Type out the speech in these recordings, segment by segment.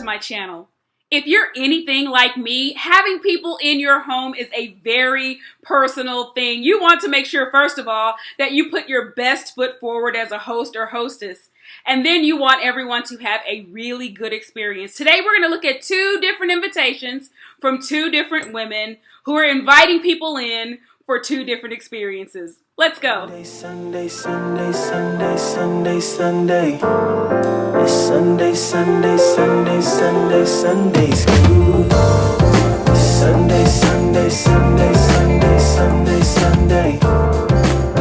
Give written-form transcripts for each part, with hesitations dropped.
my channel. If you're anything like me, having people in your home is a very personal thing. You want to make sure, first of all, that you put your best foot forward as a host or hostess. And then you want everyone to have a really good experience. Today we're going to look at two different invitations from two different women who are inviting people in for two different experiences. Let's go. Sunday, Sunday, Sunday, Sunday, Sunday. It's Sunday, Sunday, Sunday, Sunday, Sunday school. It's Sunday, Sunday, Sunday, Sunday, Sunday, Sunday.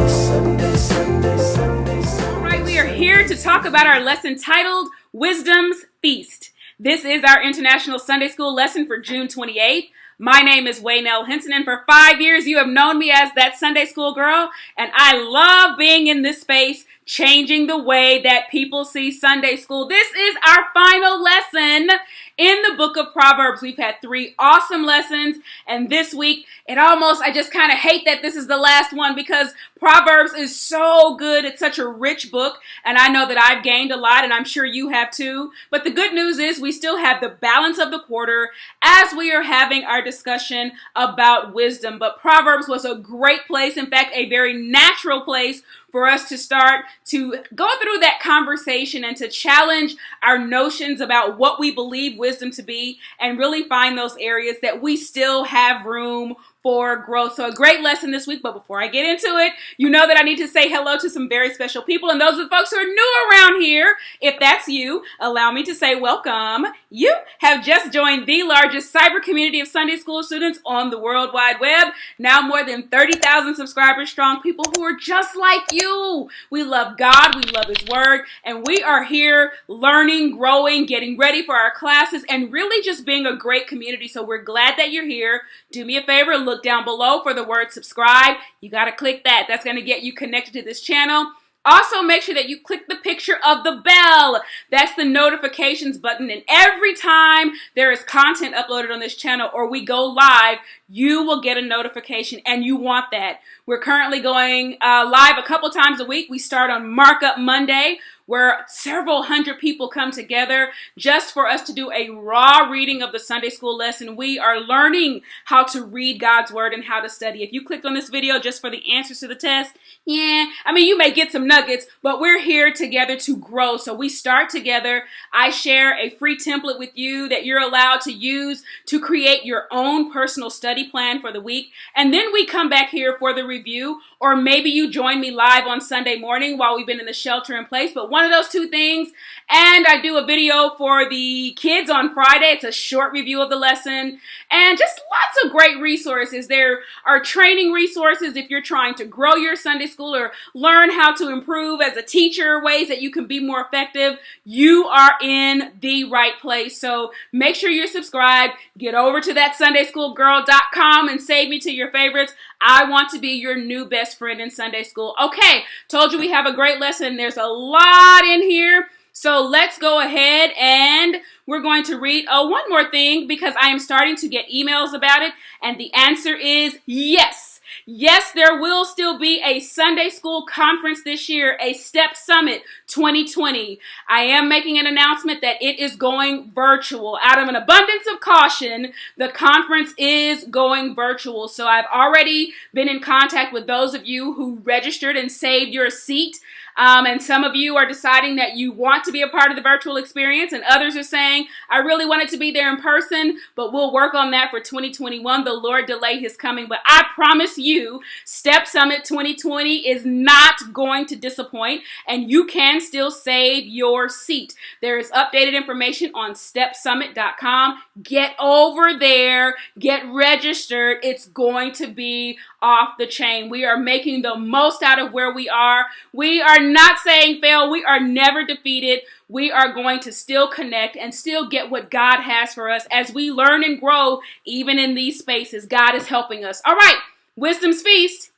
It's Sunday, Sunday, Sunday, Sunday. All right, we are here to talk about our lesson titled Wisdom's Feast. This is our International Sunday School lesson for June 28th. My name is Waynell, Henson, and for 5 years you have known me as that Sunday school girl, and I love being in this space, changing the way that people see Sunday school. This is our final lesson in the book of Proverbs. We've had 3 awesome lessons, and this week, I just kind of hate that this is the last one because Proverbs is so good. It's such a rich book, and I know that I've gained a lot, and I'm sure you have too. But the good news is we still have the balance of the quarter as we are having our discussion about wisdom. But Proverbs was a great place, in fact, a very natural place for us to start to go through that conversation and to challenge our notions about what we believe wisdom to be and really find those areas that we still have room for growth. So a great lesson this week, but before I get into it, you know that I need to say hello to some very special people, and those are the folks who are new around here. If that's you, allow me to say welcome. You have just joined the largest cyber community of Sunday school students on the World Wide Web. Now more than 30,000 subscribers strong, people who are just like you. We love God, we love His Word, and we are here learning, growing, getting ready for our classes, and really just being a great community. So we're glad that you're here. Do me a favor, look down below for the word subscribe. You got to click that. That's going to get you connected to this channel. Also, make sure that you click the picture of the bell. That's the notifications button. And every time there is content uploaded on this channel or we go live, you will get a notification, and you want that. We're currently going live a couple times a week. We start on Markup Monday, where several hundred people come together just for us to do a raw reading of the Sunday school lesson. We are learning how to read God's Word and how to study. If you clicked on this video just for the answers to the test, you may get some nuggets, but we're here together to grow. So we start together. I share a free template with you that you're allowed to use to create your own personal study plan for the week. And then we come back here for the review, or maybe you join me live on Sunday morning while we've been in the shelter in place. But one of those two things. And I do a video for the kids on Friday. It's a short review of the lesson and just lots of great resources. There are training resources if you're trying to grow your Sunday school or learn how to improve as a teacher, ways that you can be more effective. You are in the right place. So make sure you're subscribed. Get over to that sundayschoolgirl.com and save me to your favorites. I want to be your new best friend in Sunday school. Okay, told you we have a great lesson. There's a lot in here. So let's go ahead and we're going to read one more thing because I am starting to get emails about it. And the answer is yes. Yes, there will still be a Sunday school conference this year, a Step Summit 2020. I am making an announcement that it is going virtual. Out of an abundance of caution, the conference is going virtual. So I've already been in contact with those of you who registered and saved your seat. And some of you are deciding that you want to be a part of the virtual experience, and others are saying, I really wanted to be there in person, but we'll work on that for 2021. The Lord delayed His coming, but I promise you, Step Summit 2020 is not going to disappoint, and you can still save your seat. There is updated information on stepsummit.com. Get over there, get registered. It's going to be off the chain. We are making the most out of where we are. We are not saying fail. We are never defeated. We are going to still connect and still get what God has for us as we learn and grow even in these spaces. God is helping us. All right, Wisdom's Feast,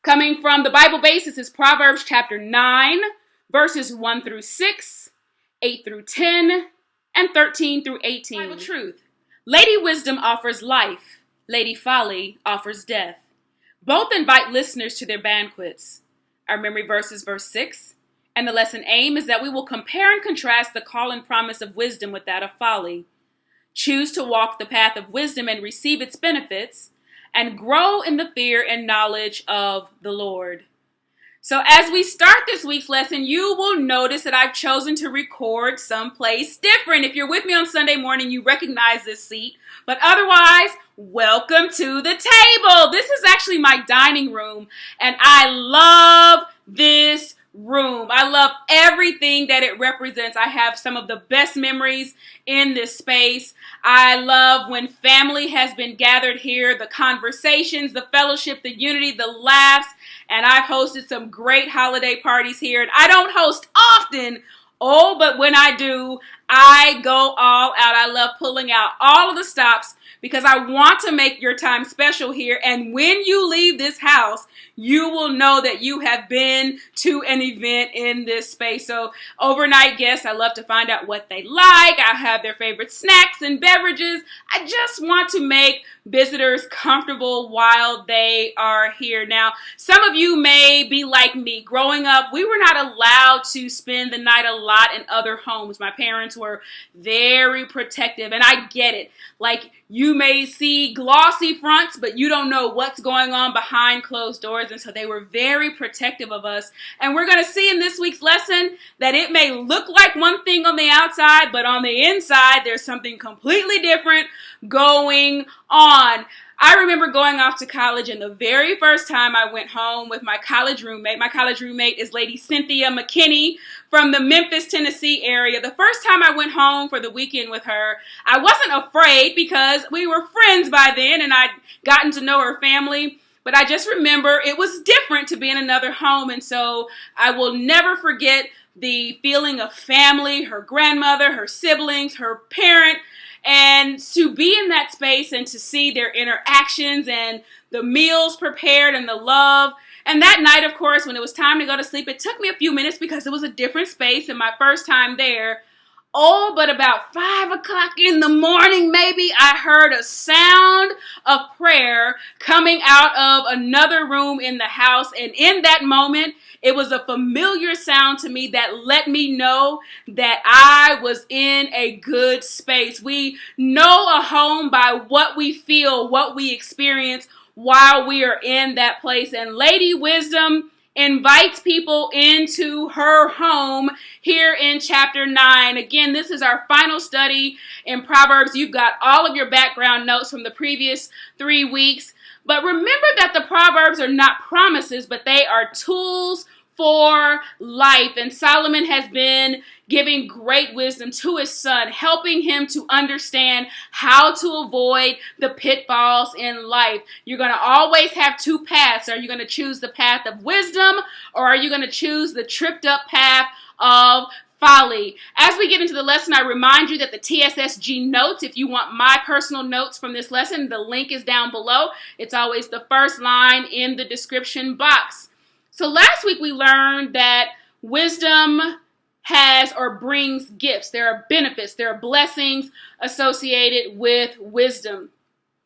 coming from the Bible basis, is Proverbs chapter 9, verses 1 through 6, 8 through 10, and 13 through 18. Bible truth. Lady Wisdom offers life. Lady Folly offers death. Both invite listeners to their banquets. Our memory verse is verse 6. And the lesson aim is that we will compare and contrast the call and promise of wisdom with that of folly. Choose to walk the path of wisdom and receive its benefits, and grow in the fear and knowledge of the Lord. So as we start this week's lesson, you will notice that I've chosen to record someplace different. If you're with me on Sunday morning, you recognize this seat. But otherwise, welcome to the table. This is actually my dining room, and I love this room. I love everything that it represents. I have some of the best memories in this space. I love when family has been gathered here, the conversations, the fellowship, the unity, the laughs, and I've hosted some great holiday parties here. And I don't host often, but when I do, I go all out. I love pulling out all of the stops because I want to make your time special here. And when you leave this house, you will know that you have been to an event in this space. So overnight guests, I love to find out what they like. I have their favorite snacks and beverages. I just want to make visitors comfortable while they are here. Now, some of you may be like me. Growing up, we were not allowed to spend the night a lot in other homes. My parents were very protective, and I get it. Like, you may see glossy fronts, but you don't know what's going on behind closed doors, and so they were very protective of us. And we're going to see in this week's lesson that it may look like one thing on the outside, but on the inside, there's something completely different going on. I remember going off to college, and the very first time I went home with my college roommate is Lady Cynthia McKinney from the Memphis, Tennessee area. The first time I went home for the weekend with her, I wasn't afraid because we were friends by then and I'd gotten to know her family. But I just remember it was different to be in another home, and so I will never forget the feeling of family, her grandmother, her siblings, her parent, and to be in that space and to see their interactions and the meals prepared and the love. And that night, of course, when it was time to go to sleep, it took me a few minutes because it was a different space and my first time there. But about 5 o'clock in the morning, maybe, I heard a sound of prayer coming out of another room in the house. And in that moment, it was a familiar sound to me that let me know that I was in a good space. We know a home by what we feel, what we experience while we are in that place. And Lady Wisdom invites people into her home here in chapter 9. Again, this is our final study in Proverbs. You've got all of your background notes from the previous 3 weeks. But remember that the Proverbs are not promises, but they are tools for life. And Solomon has been giving great wisdom to his son, helping him to understand how to avoid the pitfalls in life. You're going to always have two paths. Are you going to choose the path of wisdom, or are you going to choose the tripped up path of folly? As we get into the lesson, I remind you that the TSSG notes, if you want my personal notes from this lesson, the link is down below. It's always the first line in the description box. So last week we learned that wisdom has or brings gifts. There are benefits, there are blessings associated with wisdom.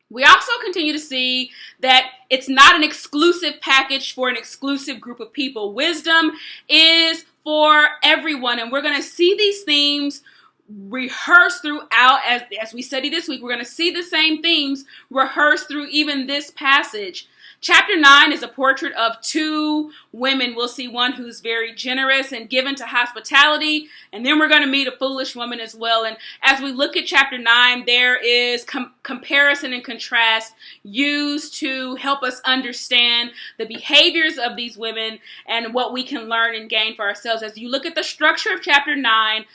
We also continue to see that it's not an exclusive package for an exclusive group of people. Wisdom is for everyone, and we're going to see these themes rehearsed throughout. As we study this week, we're going to see the same themes rehearsed through even this passage. Chapter 9 is a portrait of two women. We'll see one who's very generous and given to hospitality, and then we're going to meet a foolish woman as well. And as we look at chapter 9, there is comparison and contrast used to help us understand the behaviors of these women and what we can learn and gain for ourselves. As you look at the structure of chapter 9,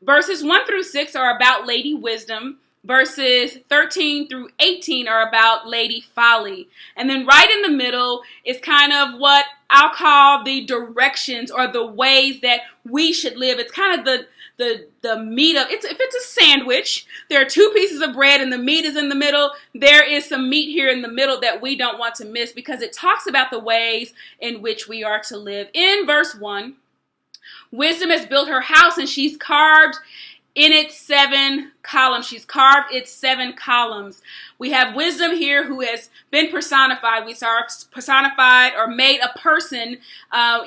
verses 1 through 6 are about Lady Wisdom. Verses 13 through 18 are about Lady Folly. And then right in the middle is kind of what I'll call the directions or the ways that we should live. It's kind of the meat of, if it's a sandwich, there are two pieces of bread and the meat is in the middle. There is some meat here in the middle that we don't want to miss because it talks about the ways in which we are to live. In verse 1, Wisdom has built her house and she's carved in its 7 columns. She's carved its 7 columns. We have wisdom here who has been personified. We saw her personified or made a person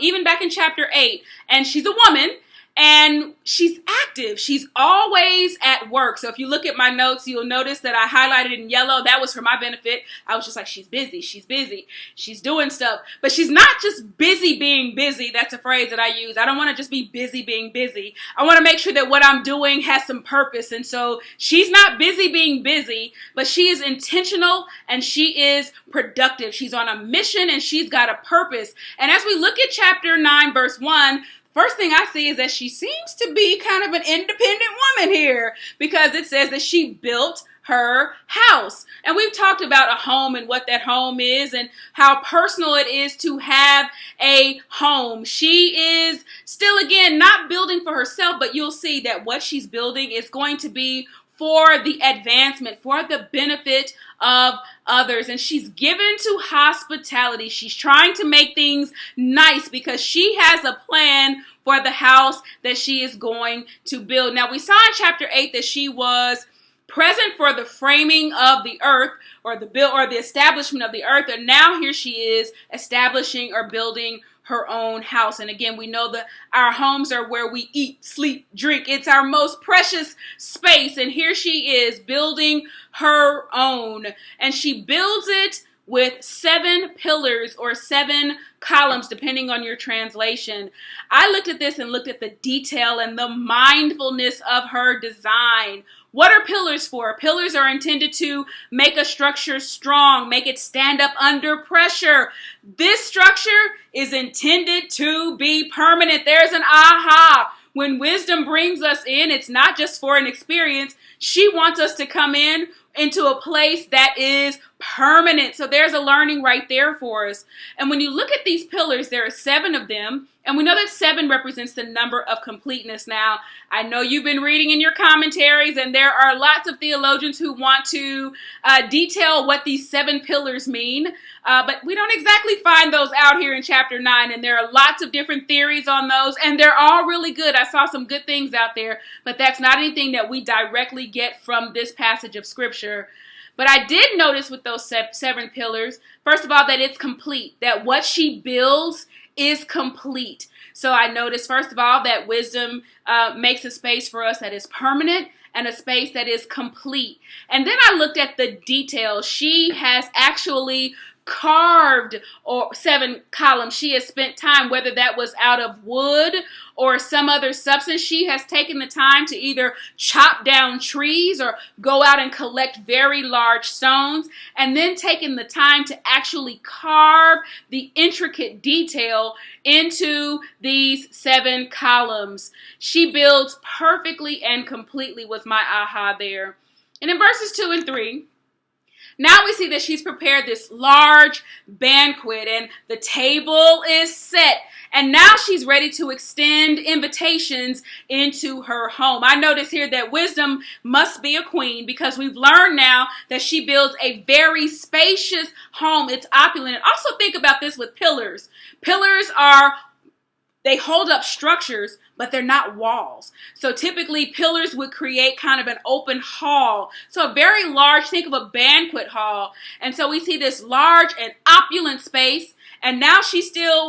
even back in chapter 8. And she's a woman. And she's active. She's always at work. So if you look at my notes, you'll notice that I highlighted in yellow. That was for my benefit. I was just like, she's busy. She's busy. She's doing stuff. But she's not just busy being busy. That's a phrase that I use. I don't want to just be busy being busy. I want to make sure that what I'm doing has some purpose. And so she's not busy being busy, but she is intentional and she is productive. She's on a mission and she's got a purpose. And as we look at chapter 9, verse 1, first thing I see is that she seems to be kind of an independent woman here, because it says that she built her house. And we've talked about a home and what that home is and how personal it is to have a home. She is still, again, not building for herself, but you'll see that what she's building is going to be for the advancement, for the benefit of others. And she's given to hospitality. She's trying to make things nice because she has a plan for the house that she is going to build. Now, we saw in chapter 8 that she was present for the framing of the earth, or the establishment of the earth, and now here she is establishing or building her own house. And again, we know that our homes are where we eat, sleep, drink. It's our most precious space. And here she is building her own. And she builds it with 7 pillars or 7 columns, depending on your translation. I looked at this and looked at the detail and the mindfulness of her design. What are pillars for? Pillars are intended to make a structure strong, make it stand up under pressure. This structure is intended to be permanent. There's an aha. When wisdom brings us in, it's not just for an experience. She wants us to come into a place that is permanent. So there's a learning right there for us. And when you look at these pillars, there are 7 of them. And we know that 7 represents the number of completeness. Now, I know you've been reading in your commentaries, and there are lots of theologians who want to detail what these 7 pillars mean. But we don't exactly find those out here in chapter 9. And there are lots of different theories on those. And they're all really good. I saw some good things out there. But that's not anything that we directly get from this passage of scripture. But I did notice with those 7 pillars, first of all, that it's complete. That what she builds is complete. So I noticed, first of all, that wisdom makes a space for us that is permanent and a space that is complete. And then I looked at the details. She has actually carved 7 columns. She has spent time, whether that was out of wood or some other substance. She has taken the time to either chop down trees or go out and collect very large stones, and then taken the time to actually carve the intricate detail into these 7 columns. She builds perfectly and completely, was my aha there. And in verses 2 and 3, now we see that she's prepared this large banquet and the table is set. And now she's ready to extend invitations into her home. I notice here that wisdom must be a queen, because we've learned now that she builds a very spacious home. It's opulent. And also think about this with pillars. Pillars they hold up structures, but they're not walls. So typically pillars would create kind of an open hall. So a very large, think of a banquet hall. And so we see this large and opulent space. And now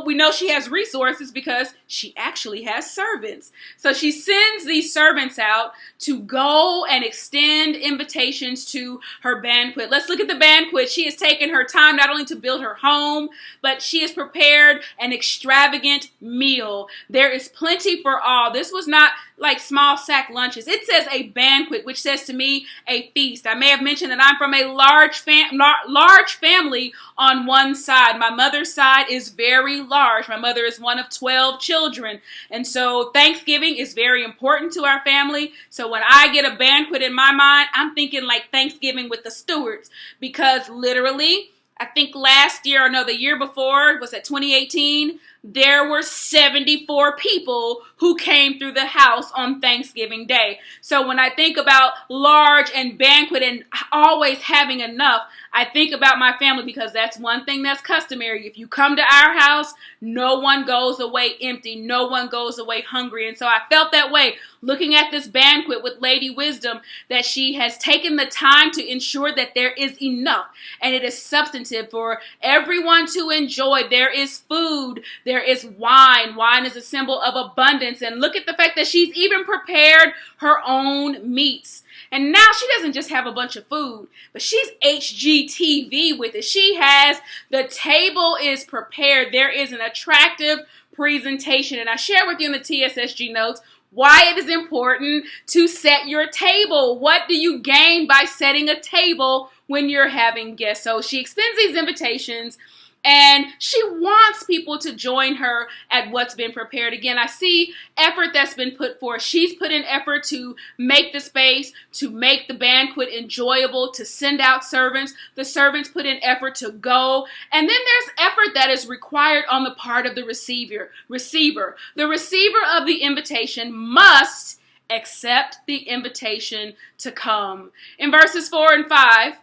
we know she has resources because she actually has servants. So she sends these servants out to go and extend invitations to her banquet. Let's look at the banquet. She has taken her time not only to build her home, but she has prepared an extravagant meal. There is plenty for all. This was not like small sack lunches. It says a banquet, which says to me a feast. I may have mentioned that I'm from a large family on one side. My mother's side is very large. My mother is one of 12 children. And so Thanksgiving is very important to our family. So when I get a banquet in my mind, I'm thinking like Thanksgiving with the Stewarts, because literally, I think last year, or no, the year before, was at 2018, there were 74 people who came through the house on Thanksgiving Day. So when I think about large and banquet and always having enough, I think about my family, because that's one thing that's customary. If you come to our house, no one goes away empty. No one goes away hungry. And so I felt that way looking at this banquet with Lady Wisdom, that she has taken the time to ensure that there is enough and it is substantive for everyone to enjoy. There is food. There is wine. Wine is a symbol of abundance. And look at the fact that she's even prepared her own meats. And now she doesn't just have a bunch of food, but she's HGTV with it. She has, the table is prepared. There is an attractive presentation. And I share with you in the TSSG notes why it is important to set your table. What do you gain by setting a table when you're having guests? So she extends these invitations, and she wants people to join her at what's been prepared. Again, I see effort that's been put forth. She's put in effort to make the space, to make the banquet enjoyable, to send out servants. The servants put in effort to go. And then there's effort that is required on the part of the receiver. The receiver of the invitation must accept the invitation to come. In verses 4 and 5,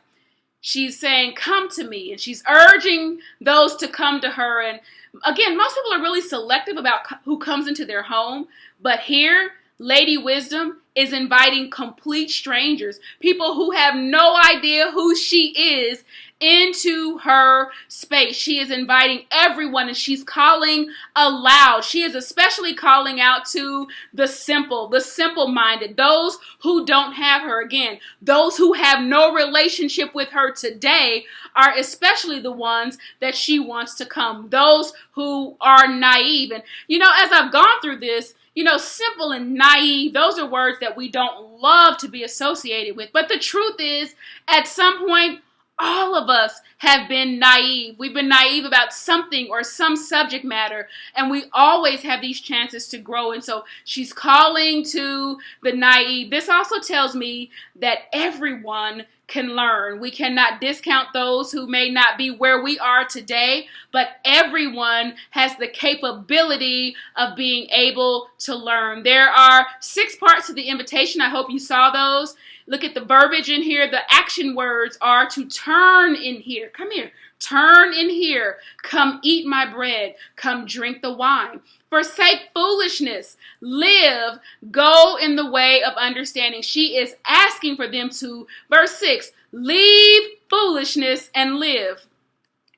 she's saying, come to me, and she's urging those to come to her. And again, most people are really selective about who comes into their home, but here, Lady Wisdom is inviting complete strangers, people who have no idea who she is, into her space. She is inviting everyone, and she's calling aloud. She is especially calling out to the simple-minded, those who don't have her. Again, those who have no relationship with her today are especially the ones that she wants to come, those who are naive. And, as I've gone through this, simple and naive, those are words that we don't love to be associated with. But the truth is, at some point, all of us have been naive. We've been naive about something or some subject matter, and we always have these chances to grow. And so she's calling to the naive. This also tells me that everyone can learn. We cannot discount those who may not be where we are today, but everyone has the capability of being able to learn. There are 6 parts to the invitation. I hope you saw those. Look at the verbiage in here. The action words are to turn in here. Come here. Turn in here. Come eat my bread. Come drink the wine. Forsake foolishness. Live. Go in the way of understanding. She is asking for them to, verse 6, leave foolishness and live.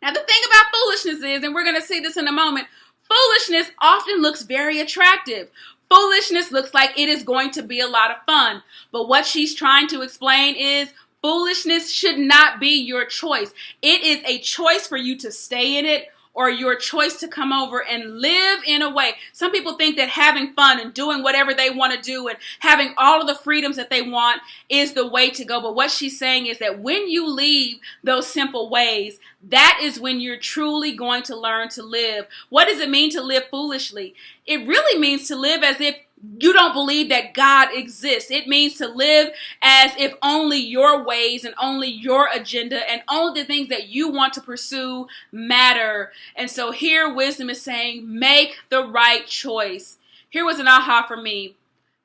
Now the thing about foolishness is, and we're going to see this in a moment, foolishness often looks very attractive. Foolishness looks like it is going to be a lot of fun. But what she's trying to explain is foolishness should not be your choice. It is a choice for you to stay in it, or your choice to come over and live in a way. Some people think that having fun and doing whatever they want to do and having all of the freedoms that they want is the way to go. But what she's saying is that when you leave those simple ways, that is when you're truly going to learn to live. What does it mean to live foolishly? It really means to live as if you don't believe that God exists. It means to live as if only your ways and only your agenda and only the things that you want to pursue matter. And so here wisdom is saying, make the right choice. Here was an aha for me.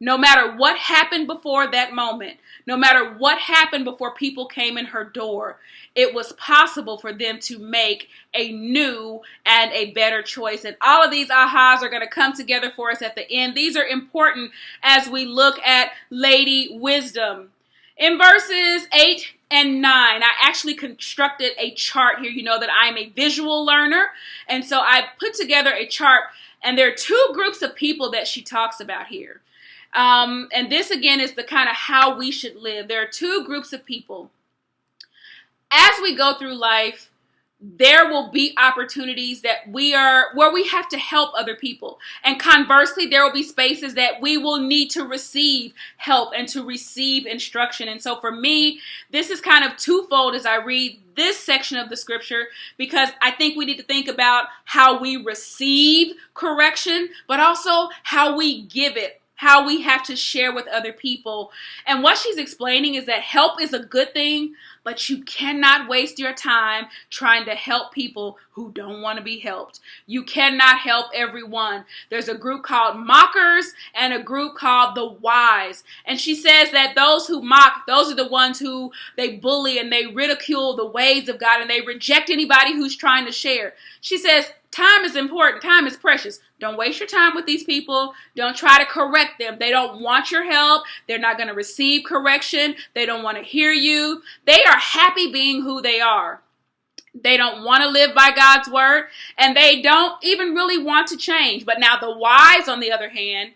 No matter what happened before that moment, no matter what happened before people came in her door, it was possible for them to make a new and a better choice. And all of these ahas are going to come together for us at the end. These are important as we look at Lady Wisdom. In verses 8 and 9, I actually constructed a chart here. You know that I'm a visual learner. And so I put together a chart, and there are 2 groups of people that she talks about here. And this again is the kind of how we should live. There are 2 groups of people. As we go through life, there will be opportunities that where we have to help other people. And conversely, there will be spaces that we will need to receive help and to receive instruction. And so for me, this is kind of twofold as I read this section of the scripture, because I think we need to think about how we receive correction, but also how we give it, how we have to share with other people. And what she's explaining is that help is a good thing. But you cannot waste your time trying to help people who don't want to be helped. You cannot help everyone. There's a group called mockers and a group called the wise. And she says that those who mock, those are the ones who they bully and they ridicule the ways of God and they reject anybody who's trying to share. She says, time is important. Time is precious. Don't waste your time with these people. Don't try to correct them. They don't want your help. They're not going to receive correction. They don't want to hear you. They are happy being who they are. They don't want to live by God's word, and they don't even really want to change. But now the wise, on the other hand,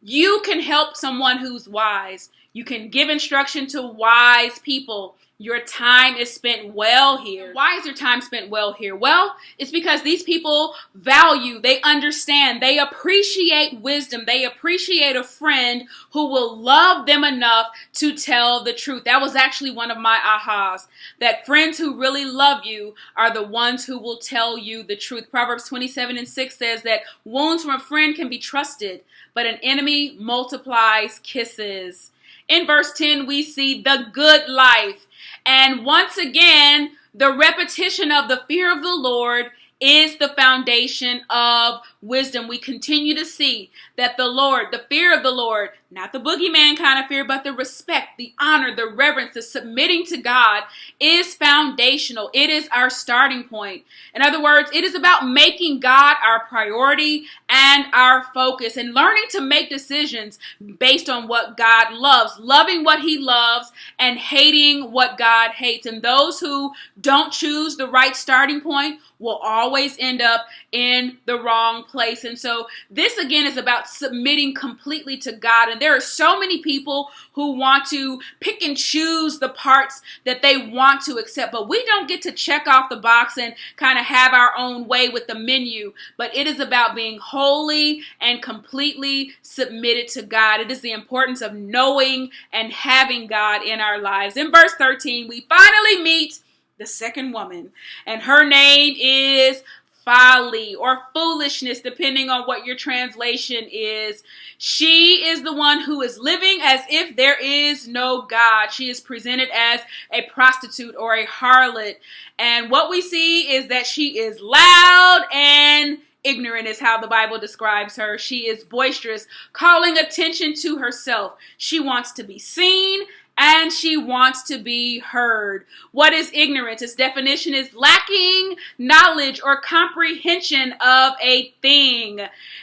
you can help someone who's wise. You can give instruction to wise people. Your time is spent well here. Why is your time spent well here? Well, it's because these people value, they understand, they appreciate wisdom. They appreciate a friend who will love them enough to tell the truth. That was actually one of my ahas, that friends who really love you are the ones who will tell you the truth. Proverbs 27:6 says that wounds from a friend can be trusted, but an enemy multiplies kisses. In verse 10, we see the good life. And once again, the repetition of the fear of the Lord is the foundation of wisdom. We continue to see that the Lord, the fear of the Lord, not the boogeyman kind of fear, but the respect, the honor, the reverence, the submitting to God is foundational. It is our starting point. In other words, it is about making God our priority and our focus and learning to make decisions based on what God loves, loving what he loves and hating what God hates. And those who don't choose the right starting point will always end up in the wrong place. And so this again is about submitting completely to God. And there are so many people who want to pick and choose the parts that they want to accept, but we don't get to check off the box and kind of have our own way with the menu. But it is about being wholly and completely submitted to God. It is the importance of knowing and having God in our lives. In verse 13, we finally meet the second woman, and her name is Folly or foolishness, depending on what your translation is. She is the one who is living as if there is no God. She is presented as a prostitute or a harlot. And what we see is that she is loud and ignorant is how the Bible describes her. She is boisterous, calling attention to herself. She wants to be seen and she wants to be heard. What is ignorance? Its definition is lacking knowledge or comprehension of a thing.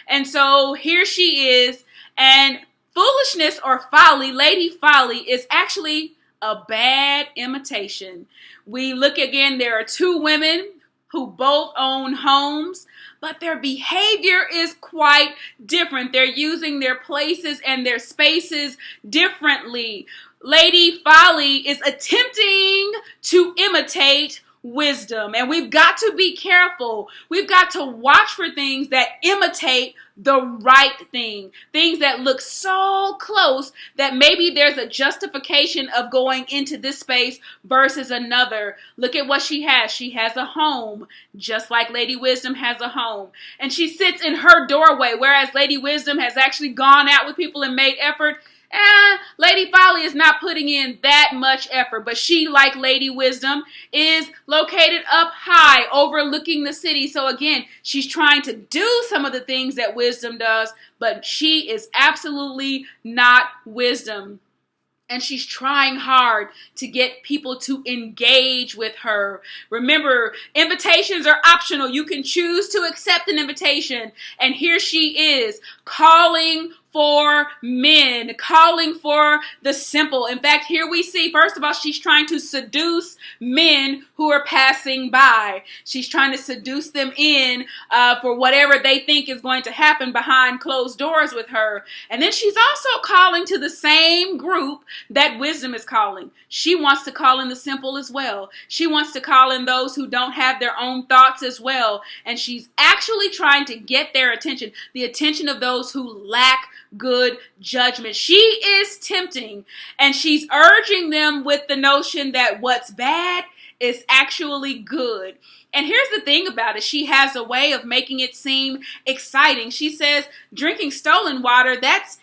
And so here she is, and foolishness or folly, Lady Folly, is actually a bad imitation. We look again, there are two women who both own homes, but their behavior is quite different. They're using their places and their spaces differently. Lady Folly is attempting to imitate wisdom, and we've got to be careful. We've got to watch for things that imitate the right thing, things that look so close that maybe there's a justification of going into this space versus another. Look at what she has. She has a home, just like Lady Wisdom has a home, and she sits in her doorway, whereas Lady Wisdom has actually gone out with people and made effort. Lady Folly is not putting in that much effort, but she, like Lady Wisdom, is located up high, overlooking the city. So again, she's trying to do some of the things that Wisdom does, but she is absolutely not Wisdom. And she's trying hard to get people to engage with her. Remember, invitations are optional. You can choose to accept an invitation. And here she is, calling for men, calling for the simple. In fact, here we see, first of all, she's trying to seduce men who are passing by. She's trying to seduce them in for whatever they think is going to happen behind closed doors with her. And then she's also calling to the same group that Wisdom is calling. She wants to call in the simple as well. She wants to call in those who don't have their own thoughts as well. And she's actually trying to get their attention, the attention of those who lack good judgment. She is tempting, and she's urging them with the notion that what's bad is actually good. And here's the thing about it. She has a way of making it seem exciting. She says drinking stolen water, that's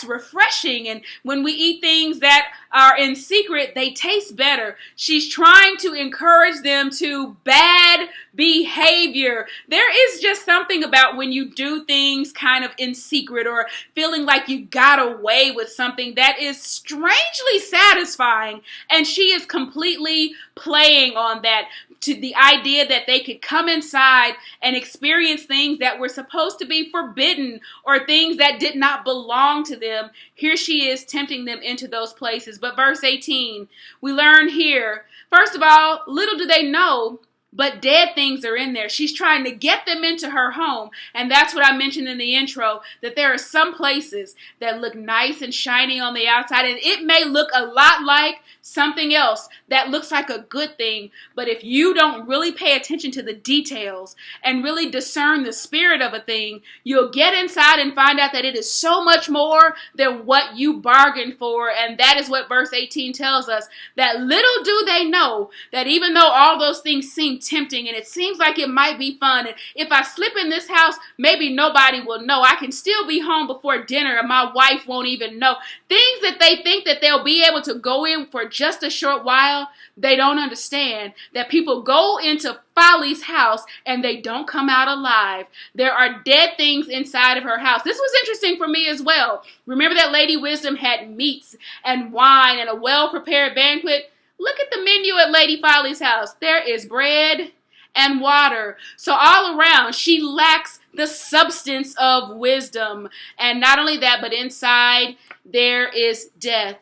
refreshing. And when we eat things that are in secret, they taste better. She's trying to encourage them to bad behavior. There is just something about when you do things kind of in secret or feeling like you got away with something that is strangely satisfying. And she is completely playing on that, to the idea that they could come inside and experience things that were supposed to be forbidden or things that did not belong to them. Here she is tempting them into those places. But verse 18, we learn here, first of all, little do they know, but dead things are in there. She's trying to get them into her home. And that's what I mentioned in the intro, that there are some places that look nice and shiny on the outside, and it may look a lot like something else that looks like a good thing. But if you don't really pay attention to the details and really discern the spirit of a thing, you'll get inside and find out that it is so much more than what you bargained for. And that is what verse 18 tells us, that little do they know that even though all those things seem tempting and it seems like it might be fun, and if I slip in this house, maybe nobody will know. I can still be home before dinner and my wife won't even know. Things that they think that they'll be able to go in for just a short while, they don't understand that people go into Folly's house and they don't come out alive. There are dead things inside of her house. This was interesting for me as well. Remember that Lady Wisdom had meats and wine and a well-prepared banquet? Look at the menu at Lady Folly's house. There is bread and water. So all around, she lacks the substance of wisdom. And not only that, but inside there is death.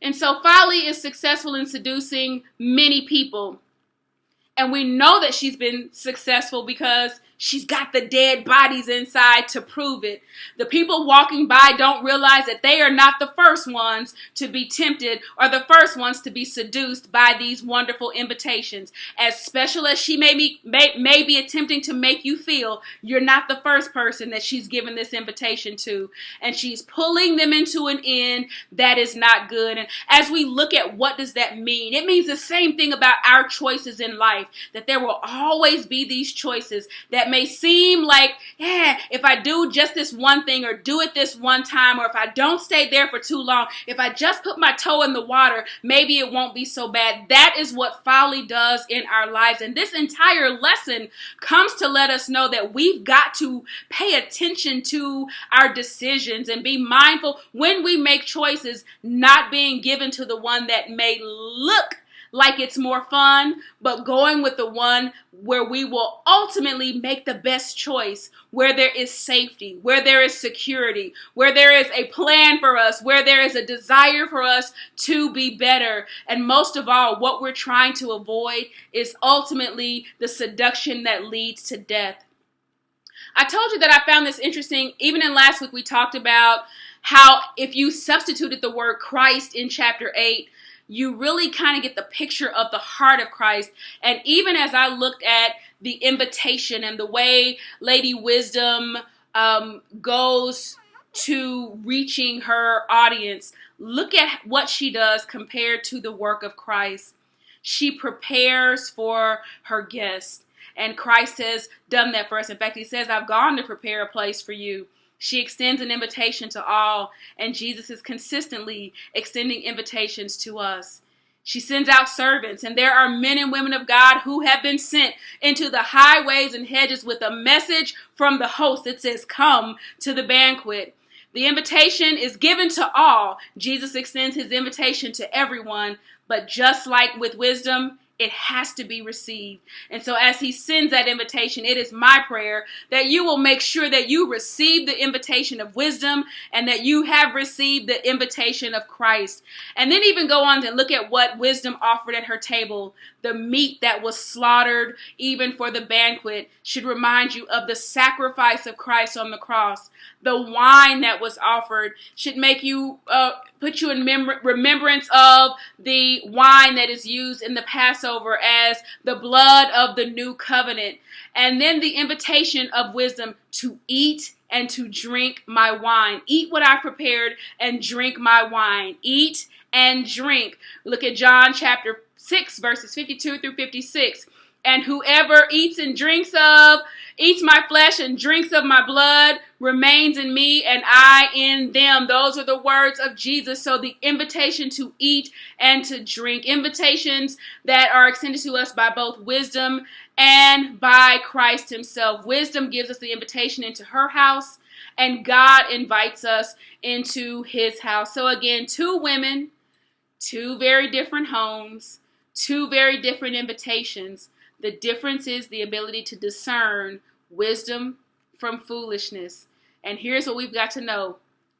And so Folly is successful in seducing many people. And we know that she's been successful because she's got the dead bodies inside to prove it. The people walking by don't realize that they are not the first ones to be tempted or the first ones to be seduced by these wonderful invitations. As special as she may be attempting to make you feel, you're not the first person that she's given this invitation to. And she's pulling them into an end that is not good. And as we look at what does that mean, it means the same thing about our choices in life, that there will always be these choices that may seem like, if I do just this one thing or do it this one time, or if I don't stay there for too long, if I just put my toe in the water, maybe it won't be so bad. That is what folly does in our lives. And this entire lesson comes to let us know that we've got to pay attention to our decisions and be mindful when we make choices, not being given to the one that may look like it's more fun, but going with the one where we will ultimately make the best choice, where there is safety, where there is security, where there is a plan for us, where there is a desire for us to be better. And most of all, what we're trying to avoid is ultimately the seduction that leads to death. I told you that I found this interesting. Even in last week, we talked about how if you substituted the word Christ in chapter 8, you really kind of get the picture of the heart of Christ. And even as I looked at the invitation and the way Lady Wisdom goes to reaching her audience, look at what she does compared to the work of Christ. She prepares for her guests. And Christ has done that for us. In fact, he says, I've gone to prepare a place for you. She extends an invitation to all, and Jesus is consistently extending invitations to us. She sends out servants, and there are men and women of God who have been sent into the highways and hedges with a message from the host that says, come to the banquet. The invitation is given to all. Jesus extends his invitation to everyone, but just like with wisdom, it has to be received. And so as he sends that invitation, it is my prayer that you will make sure that you receive the invitation of wisdom and that you have received the invitation of Christ. And then even go on to look at what wisdom offered at her table. The meat that was slaughtered even for the banquet should remind you of the sacrifice of Christ on the cross. The wine that was offered should make you put you in remembrance of the wine that is used in the Passover as the blood of the new covenant. And then the invitation of wisdom to eat and to drink my wine. Eat what I prepared and drink my wine. Eat and drink. Look at John chapter 6, verses 52 through 56. And whoever eats my flesh and drinks of my blood remains in me and I in them. Those are the words of Jesus. So the invitation to eat and to drink, invitations that are extended to us by both wisdom and by Christ himself. Wisdom gives us the invitation into her house, and God invites us into his house. So again, 2 women, 2 very different homes, 2 very different invitations. The difference is the ability to discern wisdom from foolishness. And here's what we've got to know.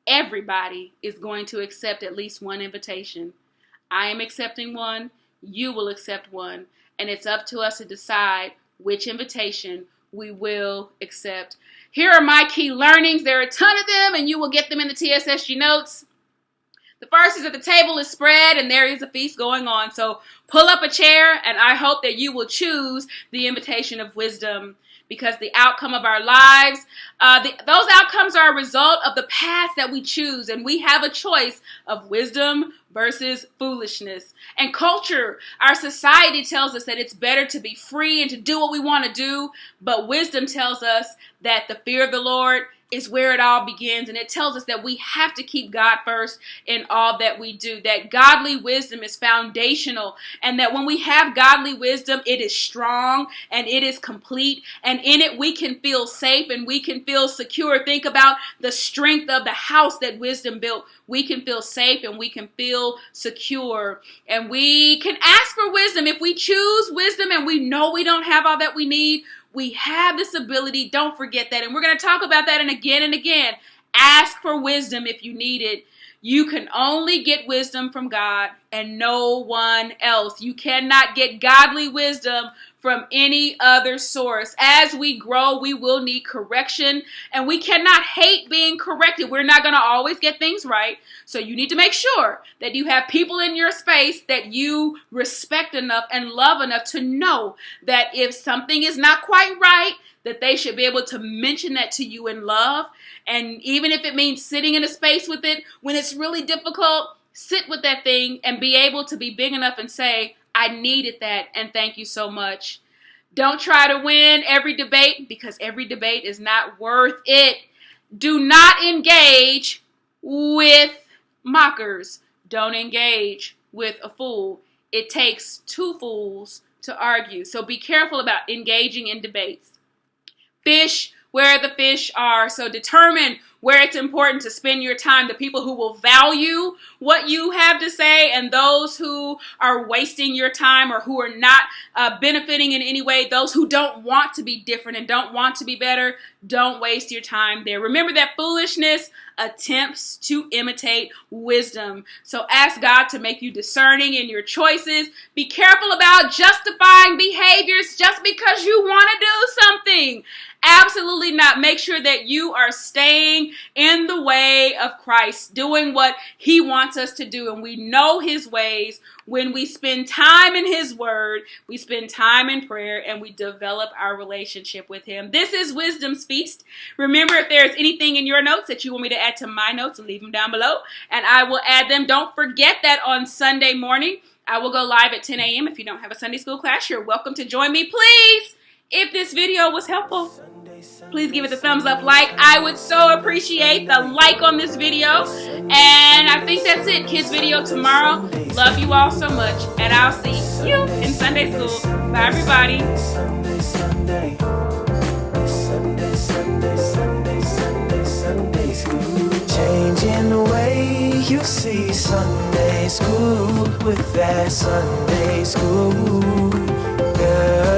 Everybody is going to accept at least one invitation. I am accepting one. You will accept one. And it's up to us to decide which invitation we will accept. Here are my key learnings. There are a ton of them, and you will get them in the TSSG notes. The first is that the table is spread and there is a feast going on. So pull up a chair, and I hope that you will choose the invitation of wisdom, because the outcome of our lives, those outcomes are a result of the path that we choose, and we have a choice of wisdom versus foolishness. And culture, our society tells us that it's better to be free and to do what we want to do, but wisdom tells us that the fear of the Lord is where it all begins, and it tells us that we have to keep God first in all that we do, that godly wisdom is foundational, and that when we have godly wisdom, it is strong and it is complete, and in it we can feel safe and we can feel secure. Think about the strength of the house that wisdom built. We can feel safe and we can feel secure, and we can ask for wisdom. If we choose wisdom and we know we don't have all that we need, we have this ability. Don't forget that. And we're going to talk about that and again. Ask for wisdom if you need it. You can only get wisdom from God and no one else. You cannot get godly wisdom from any other source. As we grow, we will need correction, and we cannot hate being corrected. We're not going to always get things right. So you need to make sure that you have people in your space that you respect enough and love enough to know that if something is not quite right, that they should be able to mention that to you in love. And even if it means sitting in a space with it when it's really difficult, sit with that thing and be able to be big enough and say, I needed that and thank you so much. Don't try to win every debate, because every debate is not worth it. Do not engage with mockers. Don't engage with a fool. It takes 2 fools to argue. So be careful about engaging in debates. Fish where the fish are. So determine where it's important to spend your time. The people who will value what you have to say, and those who are wasting your time or who are not benefiting in any way. Those who don't want to be different and don't want to be better, don't waste your time there. Remember that foolishness attempts to imitate wisdom. So ask God to make you discerning in your choices. Be careful about justifying behaviors just because you want to do something. Absolutely not. Make sure that you are staying in the way of Christ, doing what he wants us to do. And we know his ways when we spend time in his word, we spend time in prayer, and we develop our relationship with him. This is Wisdom's Feast. Remember, if there's anything in your notes that you want me to add to my notes, leave them down below and I will add them. Don't forget that on Sunday morning, I will go live at 10 a.m. If you don't have a Sunday school class, you're welcome to join me. Please, if this video was helpful, please give it the thumbs up like. I would so appreciate the like on this video. And I think that's it. Kids video tomorrow. Love you all so much. And I'll see you in Sunday school. Bye, everybody. Changing the way you see Sunday school with that Sunday school girl.